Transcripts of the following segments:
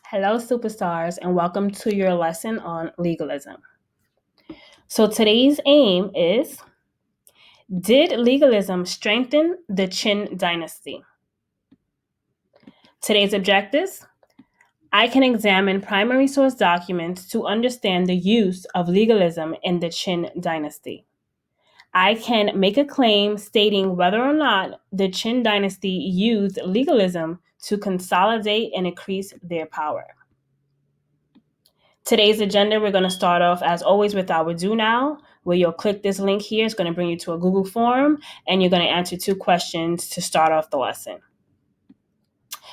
Hello, superstars, and welcome to your lesson on legalism. So, today's aim is: did legalism strengthen the Qin dynasty? Today's objectives: I can examine primary source documents to understand the use of legalism in the Qin dynasty. I can make a claim stating whether or not the Qin dynasty used legalism to consolidate and increase their power. Today's agenda, we're going to start off, as always, with our do now, where you'll click this link here. It's going to bring you to a Google form, and you're going to answer 2 questions to start off the lesson.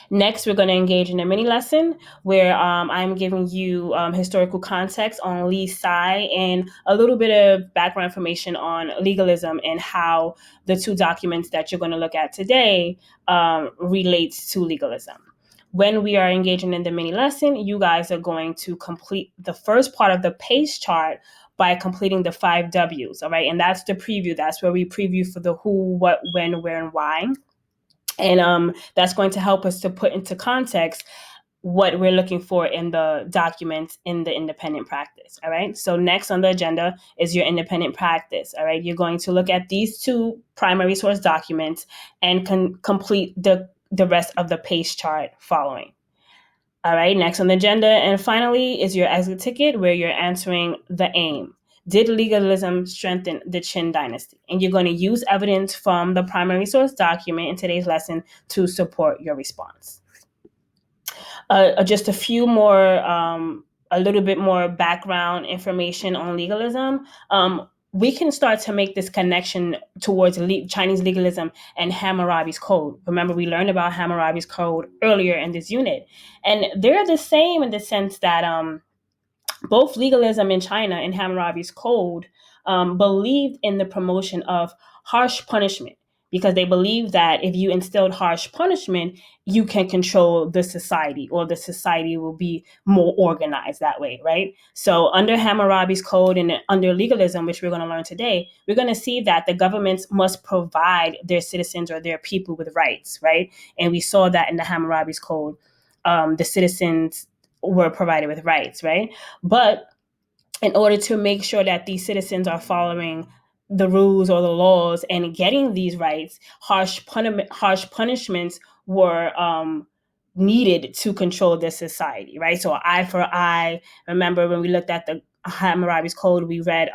Next, we're going to engage in a mini lesson where I'm giving you historical context on Lee's side and a little bit of background information on legalism and how the 2 documents that you're going to look at today relates to legalism. When we are engaging in the mini lesson, you guys are going to complete the first part of the pace chart by completing the 5 W's, all right? And that's the preview. That's where we preview for the who, what, when, where, and why. And that's going to help us to put into context what we're looking for in the document in the independent practice, all right? So next on the agenda is your independent practice, all right? You're going to look at these 2 primary source documents and complete the rest of the pace chart following. All right, next on the agenda, and finally, is your exit ticket, where you're answering the aim. Did legalism strengthen the Qin dynasty? And you're going to use evidence from the primary source document in today's lesson to support your response. Just a few more, a little bit more background information on legalism. We can start to make this connection towards Chinese legalism and Hammurabi's Code. Remember, we learned about Hammurabi's Code earlier in this unit. And they're the same in the sense that both legalism in China and Hammurabi's Code believed in the promotion of harsh punishment, because they believed that if you instilled harsh punishment, you can control the society, or the society will be more organized that way, right? So under Hammurabi's Code and under legalism, which we're going to learn today, we're going to see that the governments must provide their citizens or their people with rights, right? And we saw that in the Hammurabi's Code, the citizens were provided with rights, right? But in order to make sure that these citizens are following the rules or the laws and getting these rights, harsh punishments were needed to control this society, right? So eye for eye. Remember when we looked at the Hammurabi's Code, we read,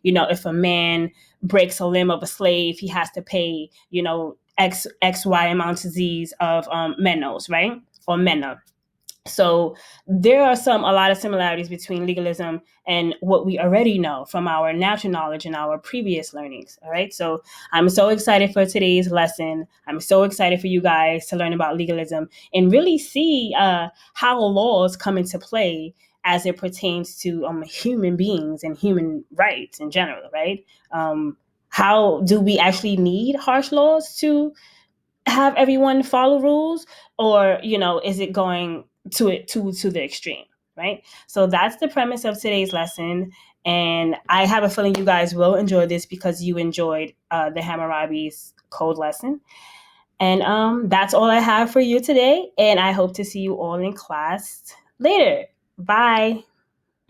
if a man breaks a limb of a slave, he has to pay, Y amount of Z's of menos, right? Or mena. So there are a lot of similarities between legalism and what we already know from our natural knowledge and our previous learnings. All right. So I'm so excited for today's lesson. I'm so excited for you guys to learn about legalism and really see how laws come into play as it pertains to human beings and human rights in general. Right. How do we actually need harsh laws to have everyone follow rules, or is it going to the extreme, right? So that's the premise of today's lesson, and I have a feeling you guys will enjoy this because you enjoyed the Hammurabi's Code lesson. And that's all I have for you today, and I hope to see you all in class later. Bye.